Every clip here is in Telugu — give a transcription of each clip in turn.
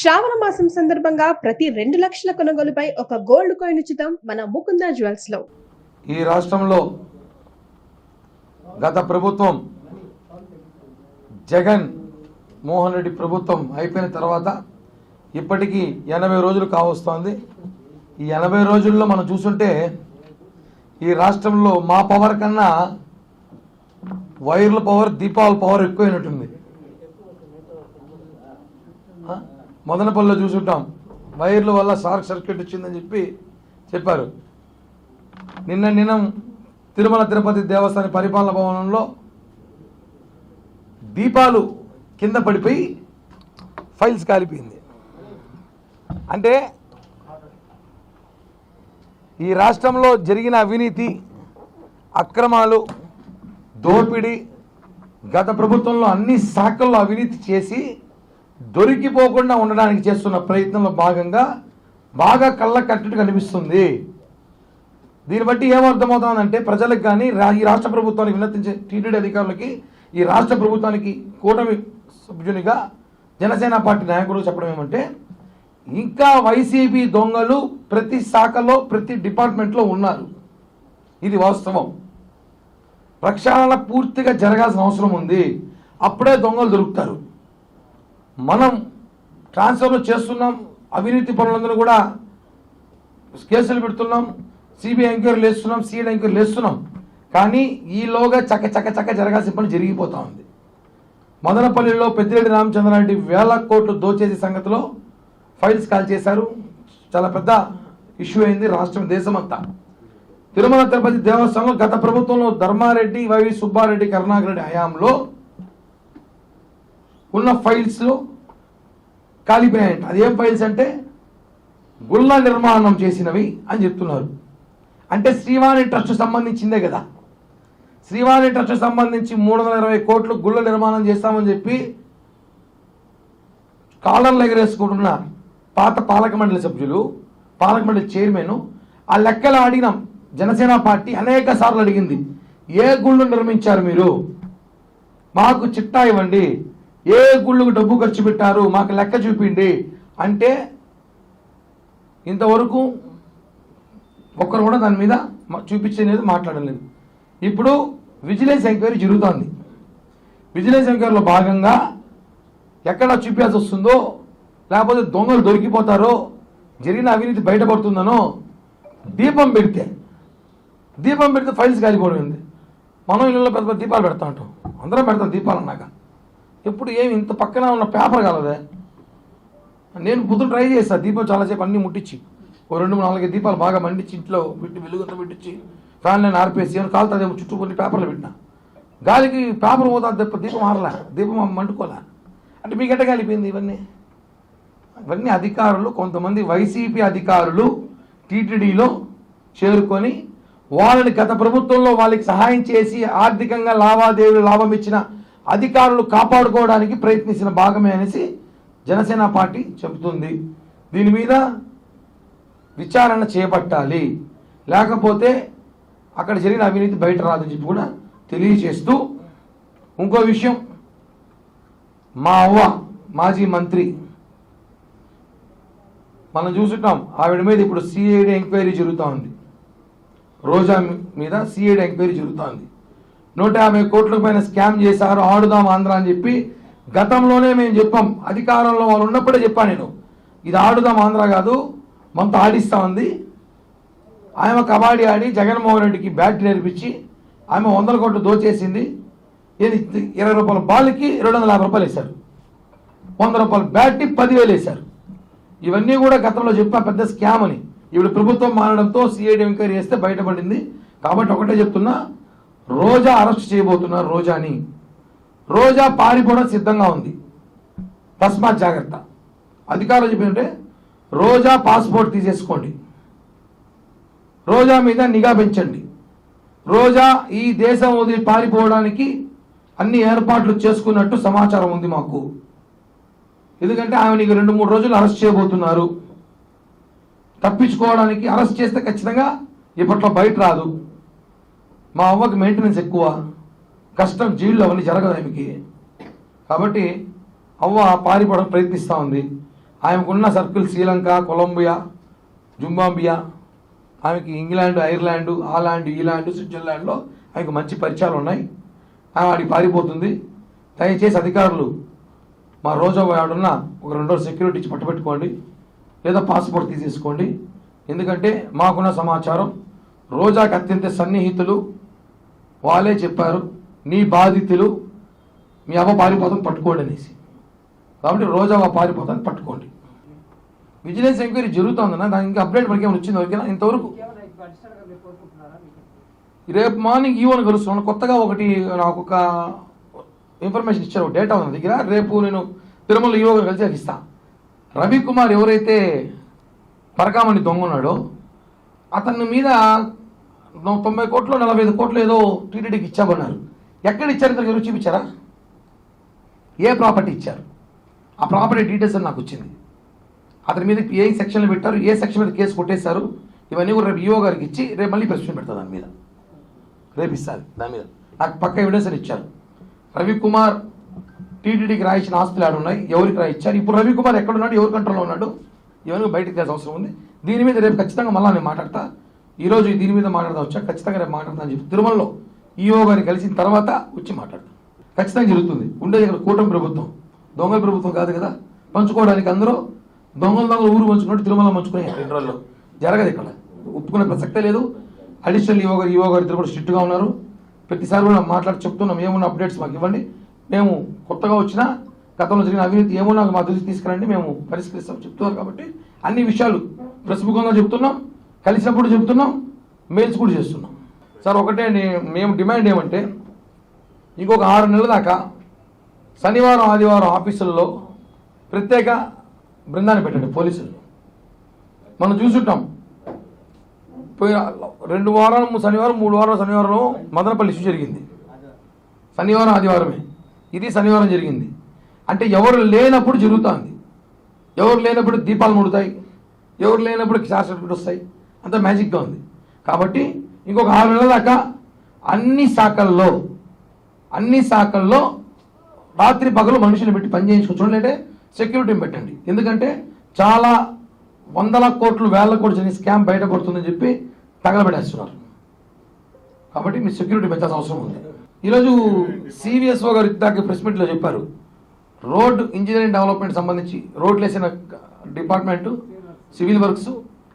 శ్రావణ మాసం సందర్భంగా ప్రతి 2 లక్షల కొనుగోలుపై ఒక గోల్డ్ కాయిన్ ఉచితం మన ముకుంద జ్యువెల్స్ లో. ఈ రాష్ట్రంలో గత ప్రభుత్వం జగన్ మోహన్ రెడ్డి ప్రభుత్వం అయిపోయిన తర్వాత ఇప్పటికీ 80 రోజులు కావస్తోంది. ఈ 80 రోజుల్లో మనం చూస్తుంటే ఈ రాష్ట్రంలో మా పవర్ కన్నా వైర్ల పవర్, దీపావళి పవర్ ఎక్కువైనట్టుంది. మదనపల్లిలో చూసుంటాం, వైర్ల వల్ల షార్ట్ సర్క్యూట్ వచ్చిందని చెప్పారు. నిన్న తిరుమల తిరుపతి దేవస్థాన పరిపాలన భవనంలో దీపాలు కింద పడిపోయి ఫైల్స్ కాలిపోయింది. అంటే ఈ రాష్ట్రంలో జరిగిన అవినీతి, అక్రమాలు, దోపిడీ, గత ప్రభుత్వంలో అన్ని శాఖల్లో అవినీతి చేసి దొరికిపోకుండా ఉండడానికి చేస్తున్న ప్రయత్నంలో భాగంగా బాగా కళ్ళ కట్టడి కనిపిస్తుంది. దీన్ని బట్టి ఏమర్థమవుతుందంటే ప్రజలకు కానీ ఈ రాష్ట్ర ప్రభుత్వానికి విన్నతించే టీటీడీ అధికారులకి, ఈ రాష్ట్ర ప్రభుత్వానికి కూటమి సభ్యునిగా జనసేన పార్టీ నాయకుడు చెప్పడం ఏమంటే, ఇంకా వైసీపీ దొంగలు ప్రతి శాఖలో, ప్రతి డిపార్ట్మెంట్లో ఉన్నారు. ఇది వాస్తవం. ప్రక్షాళన పూర్తిగా జరగాల్సిన అవసరం ఉంది. అప్పుడే దొంగలు దొరుకుతారు. మనం ట్రాన్స్ఫర్లు చేస్తున్నాం, అవినీతి పనులందరూ కూడా కేసులు పెడుతున్నాం, సిబిఐ ఎంక్వైరీలు వేస్తున్నాం, సిఐడి ఎంక్వైరీలు వేస్తున్నాం. కానీ ఈలోగా చక్క జరగాల్సిన పని జరిగిపోతూ ఉంది. మదనపల్లిలో పెద్దిరెడ్డి రామచంద్రారెడ్డి వేల కోట్లు దోచేసే సంగతిలో ఫైల్స్ కాల్ చేశారు. చాలా పెద్ద ఇష్యూ అయింది రాష్ట్రం, దేశమంతా. తిరుమల తిరుపతి దేవస్థానంలో గత ప్రభుత్వంలో ధర్మారెడ్డి, వైవి సుబ్బారెడ్డి, కరుణాకర్ రెడ్డి హయాంలో ఉన్న ఫైల్స్లో కాలిపోయాయంట. అదేం ఫైల్స్ అంటే గుళ్ళ నిర్మాణం చేసినవి అని చెప్తున్నారు. అంటే శ్రీవాణి ట్రస్ట్ సంబంధించిందే కదా. శ్రీవాణి ట్రస్ట్ సంబంధించి 320 కోట్లు గుళ్ళ నిర్మాణం చేస్తామని చెప్పి కాలర్లు ఎగరేసుకుంటున్న పాత పాలక మండలి సభ్యులు, పాలక మండలి చైర్మన్, ఆ లెక్కలు అడిగినాం. జనసేన పార్టీ అనేక సార్లు అడిగింది, ఏ గుళ్ళు నిర్మించారు మీరు, మాకు చిట్టా ఇవ్వండి, ఏ గుళ్ళకు డబ్బు ఖర్చు పెట్టారు, మాకు లెక్క చూపిండి అంటే ఇంతవరకు ఒక్కరు కూడా దాని మీద చూపించలేదు, మాట్లాడలేదు. ఇప్పుడు విజిలెన్స్ ఎంక్వైరీ జరుగుతోంది. విజిలెన్స్ ఎంక్వైరీలో భాగంగా ఎక్కడ చూపించాల్సి వస్తుందో, లేకపోతే దొంగలు దొరికిపోతారో, జరిగిన అవినీతి బయటపడుతుందనో దీపం పెడితే ఫైల్స్ కాలిపోవడం ఏంది. మనం ఇళ్ళలో పెద్ద దీపాలు పెడతా ఉంటాం, అందరం పెడతాం దీపాలు అన్నాక. ఎప్పుడు ఏమి ఇంత పక్కన ఉన్న పేపర్ కలదే. నేను పొద్దున ట్రై చేస్తాను దీపం చాలాసేపు అన్నీ ముట్టించి, ఓ 2-4 దీపాలు బాగా మండించి ఇంట్లో పెట్టి వెలుగుతో పెట్టించి ఫ్యాన్ నేను ఆర్పేసి ఏమైనా కాలుతుందేమో చుట్టూ కొన్ని పేపర్లు పెట్టినా, గాలికి పేపర్ పోతా తప్ప దీపం ఆరలే, దీపం మండుకోలే. అంటే మీకెట్ట కాలిపోయింది ఇవన్నీ అధికారులు, కొంతమంది వైసీపీ అధికారులు టీటీడీలో చేరుకొని వాళ్ళని గత ప్రభుత్వంలో వాళ్ళకి సహాయం చేసి ఆర్థికంగా లావాదేవీలు లాభం ఇచ్చిన అధికారులు కాపాడుకోవడానికి ప్రయత్నించిన భాగమే అనేసి జనసేన పార్టీ చెబుతుంది. దీని మీద విచారణ చేపట్టాలి, లేకపోతే అక్కడ జరిగిన అవినీతి బయట రాదని చెప్పి కూడా తెలియజేస్తూ, ఇంకో విషయం, మా అవ్వ మాజీ మంత్రి మనం చూసుంటాం, ఆవిడ మీద ఇప్పుడు సిఐడి ఎంక్వైరీ జరుగుతూ ఉంది. రోజా మీద సిఐడి ఎంక్వైరీ జరుగుతూ ఉంది. 150 కోట్ల పైన స్కామ్ చేశారు, ఆడుదాం ఆంధ్ర అని చెప్పి గతంలోనే మేము చెప్పాం. అధికారంలో వాళ్ళు ఉన్నప్పుడే చెప్పాను నేను, ఇది ఆడుదాం ఆంధ్ర కాదు, మనతో ఆడిస్తూ ఉంది. ఆమె కబడ్డీ ఆడి జగన్మోహన్ రెడ్డికి బ్యాట్ నేర్పించి ఆమె 100 కోట్లు దోచేసింది. 20 రూపాయల బాల్కి 250 రూపాయలు వేశారు, 100 రూపాయల బ్యాట్కి 10,000 వేశారు. ఇవన్నీ కూడా గతంలో చెప్పా పెద్ద స్కామ్ అని. ఇప్పుడు ప్రభుత్వం మారడంతో సిఐడి ఎంక్వైరీ చేస్తే బయటపడింది. కాబట్టి ఒకటే చెప్తున్నా, రోజా అరెస్ట్ చేయబోతున్నారు. రోజా పారిపోవడం సిద్ధంగా ఉంది, తస్మాత్ జాగ్రత్త. అధికారులు చెప్పినట్టే రోజా పాస్పోర్ట్ తీసేసుకోండి, రోజా మీద నిఘా పెంచండి. రోజా ఈ దేశం వదిలి పారిపోవడానికి అన్ని ఏర్పాట్లు చేసుకున్నట్టు సమాచారం ఉంది మాకు. ఎందుకంటే ఆమె 2-3 రోజులు అరెస్ట్ చేయబోతున్నారు. తప్పించుకోవడానికి అరెస్ట్ చేస్తే ఖచ్చితంగా ఇప్పట్లో బయట రాదు. మా అవ్వకి మెయింటెనెన్స్ ఎక్కువ, కష్టం, జైల్లో అవన్నీ జరగదు ఆమెకి. కాబట్టి అవ్వ పారిపోవడం ప్రయత్నిస్తూ ఉంది. ఆమెకున్న సర్కిల్ శ్రీలంక, కొలంబియా, జింబాబ్వియా, ఆమెకి ఇంగ్లాండ్, ఐర్లాండ్, ఆ ల్యాండ్, ఈ ల్యాండ్, స్విట్జర్లాండ్లో ఆమెకు మంచి పరిచయాలు ఉన్నాయి. ఆమె వాడికి పారిపోతుంది. దయచేసి అధికారులు మా రోజా వాడున్న ఒక 2 రోజులు సెక్యూరిటీ ఇచ్చి పట్టుపెట్టుకోండి, లేదా పాస్పోర్ట్ తీసేసుకోండి. ఎందుకంటే మాకున్న సమాచారం రోజాకి అత్యంత సన్నిహితులు వాళ్ళే చెప్పారు, నీ బాధితులు మీ అవ్వ పారిపోతాను పట్టుకోండి అనేసి. కాబట్టి రోజా పారిపోతాను పట్టుకోండి. విజిలెన్స్ ఎంక్వైరీ జరుగుతుందన్న, దానికి ఇంకా అప్డేట్ మనకి ఏమైనా వచ్చింది ఓకేనా? ఇంతవరకు రేపు మార్నింగ్ ఈవోని కలుస్తున్నాను. కొత్తగా ఒకటి నాకు ఒక ఇన్ఫర్మేషన్ ఇచ్చారు, డేటా ఉంది దగ్గర. రేపు నేను తిరుమల ఈవో గారు కలిసి ఇస్తాను. రవికుమార్ ఎవరైతే పరకామణి దొంగ ఉన్నాడో అతని మీద 90 కోట్లు 45 కోట్లు ఏదో టీటీడీకి ఇచ్చామన్నారు. ఎక్కడ ఇచ్చారు ఇంతకు ఎవరు చూపించారా? ఏ ప్రాపర్టీ ఇచ్చారు? ఆ ప్రాపర్టీ డీటెయిల్స్ అని నాకు వచ్చింది. అతని మీద ఏ సెక్షన్లు పెట్టారు, ఏ సెక్షన్ మీద కేసు కొట్టేశారు, ఇవన్నీ కూడా రేపు ఈఓ గారికి ఇచ్చి రేపు మళ్ళీ ప్రశ్న పెడతాను. దాని మీద రేపు ఇస్తాను. దాని మీద నాకు పక్క ఎవిడెన్స్ అని ఇచ్చారు. రవికుమార్ టీటీడీకి రాయించిన ఆస్తులు ఆడు ఉన్నాయి, ఎవరికి రాయించారు, ఇప్పుడు రవికుమార్ ఎక్కడున్నాడు, ఎవరి కంట్రోల్లో ఉన్నాడు, ఇవన్నీ బయటకు తెలిసిన అవసరం ఉంది. దీని మీద రేపు ఖచ్చితంగా మళ్ళీ నేను మాట్లాడతా. ఈరోజు దీని మీద మాట్లాడదా వచ్చా, ఖచ్చితంగా రేపు మాట్లాడతా అని చెప్పి తిరుమలలో ఈఓ గారిని కలిసిన తర్వాత వచ్చి మాట్లాడతాం. ఖచ్చితంగా జరుగుతుంది. ఉండేది ఇక్కడ కూటమి ప్రభుత్వం, దొంగల ప్రభుత్వం కాదు కదా. పంచుకోవడానికి అందరూ దొంగల ఊరు పంచుకున్నట్టు తిరుమల పంచుకునే 2 రోజుల్లో జరగదు. ఇక్కడ ఒప్పుకునే ప్రసక్తే లేదు. అడిషనల్ ఈఓ గారు ఇద్దరు కూడా స్ట్రిక్ట్గా ఉన్నారు. ప్రతిసారి కూడా మాట్లాడి చెప్తున్నాం, ఏమున్న అప్డేట్స్ మాకు ఇవ్వండి, మేము కొత్తగా వచ్చినా గతంలో జరిగిన అవినీతి ఏమున్నా మా దృష్టి తీసుకురండి, మేము పరిష్కరిస్తాం చెప్తున్నారు. కాబట్టి అన్ని విషయాలు ప్రస్ముఖంగా చెప్తున్నాం, కలిసినప్పుడు చెప్తున్నాం, మెయిల్స్ కూడా చేస్తున్నాం. సార్ ఒకటే మేము డిమాండ్ ఏమంటే, ఇంకొక 6 నెలల దాకా శనివారం ఆదివారం ఆఫీసుల్లో ప్రత్యేక బృందాన్ని పెట్టండి పోలీసులు. మనం చూసుంటాం, పోయిన 2 వారాలు శనివారం, 3 వారాలు శనివారం మదనపల్లి ఇష్యూ జరిగింది. శనివారం ఆదివారమే, ఇది శనివారం జరిగింది. అంటే ఎవరు లేనప్పుడు జరుగుతుంది, ఎవరు లేనప్పుడు దీపాలు ముడుతాయి, ఎవరు లేనప్పుడు షార్ట్ సర్క్యూట్ వస్తాయి, అంత మ్యాజిక్గా ఉంది. కాబట్టి ఇంకొక 6 నెలల దాకా అన్ని శాఖల్లో రాత్రి పగలు మనుషులు పెట్టి పని చేయించుకోవచ్చు. అంటే సెక్యూరిటీని పెట్టండి. ఎందుకంటే చాలా 100 కోట్లు 1000 కోట్లు జరిగిన స్కామ్ బయటపడుతుందని చెప్పి తగలబెట్టేస్తున్నారు. కాబట్టి మీ సెక్యూరిటీ పెంచాల్సిన అవసరం ఉంది. ఈరోజు సివిఎస్ఓ గారు ఇందాక ప్రెస్ మీట్లో చెప్పారు, రోడ్ ఇంజనీరింగ్ డెవలప్మెంట్ సంబంధించి రోడ్లు వేసిన డిపార్ట్మెంటు, సివిల్ వర్క్స్,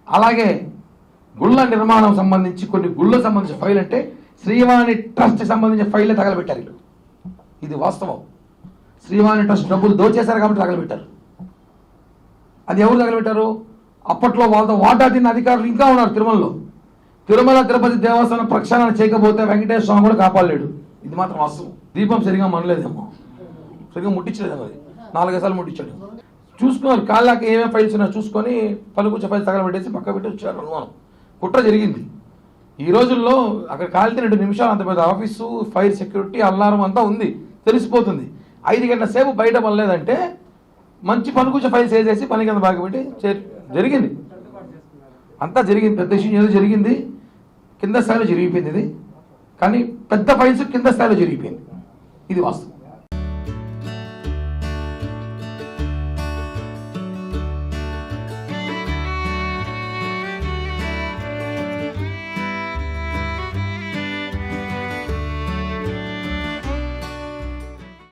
అలాగే గుళ్ళ నిర్మాణం సంబంధించి కొన్ని గుళ్ళకు సంబంధించిన ఫైల్ అంటే శ్రీవాణి ట్రస్ట్ సంబంధించిన ఫైల్లే తగలబెట్టారు. ఇది వాస్తవం. శ్రీవాణి ట్రస్ట్ డబ్బులు దోచేశారు కాబట్టి తగలబెట్టారు. అది ఎవరు తగలబెట్టారు? అప్పట్లో వాళ్ళతో వాటా తిన్న అధికారులు ఇంకా ఉన్నారు తిరుమలలో. తిరుమల తిరుపతి దేవస్థానం ప్రక్షాళన చేయకపోతే వెంకటేశ్వర స్వామి కూడా కాపాడలేడు. ఇది మాత్రం వాస్తవం. దీపం సరిగా మనలేదేమో, సరిగా ముట్టించలేదేమో, అది 4 సార్లు ముట్టించాడు. చూసుకున్నారు, కాళ్ళకి ఏమేమి ఫైల్స్ ఉన్నాయో చూసుకొని పలుకుచ్చే ఫైల్స్ తగలబెట్టేసి పక్క పెట్టి వచ్చారు. అనుమానం కుట్ర జరిగింది. ఈ రోజుల్లో అక్కడ కాలితే 2 నిమిషాలు అంత పెద్ద ఆఫీసు, ఫైర్ సెక్యూరిటీ, అల్లారం అంతా ఉంది, తెలిసిపోతుంది. 5 గంటల సేపు బయట పడలేదంటే మంచి పలుకుచ్చే ఫైల్స్ వేసేసి పని కింద బాగా పెట్టి జరిగింది. అంతా జరిగింది. పెద్ద ఇష్యూ ఏదో జరిగింది, కింద స్థాయిలో జరిగిపోయింది ఇది. కానీ పెద్ద ఫైల్స్ కింద స్థాయిలో జరిగిపోయింది. ఇది వాస్తవం.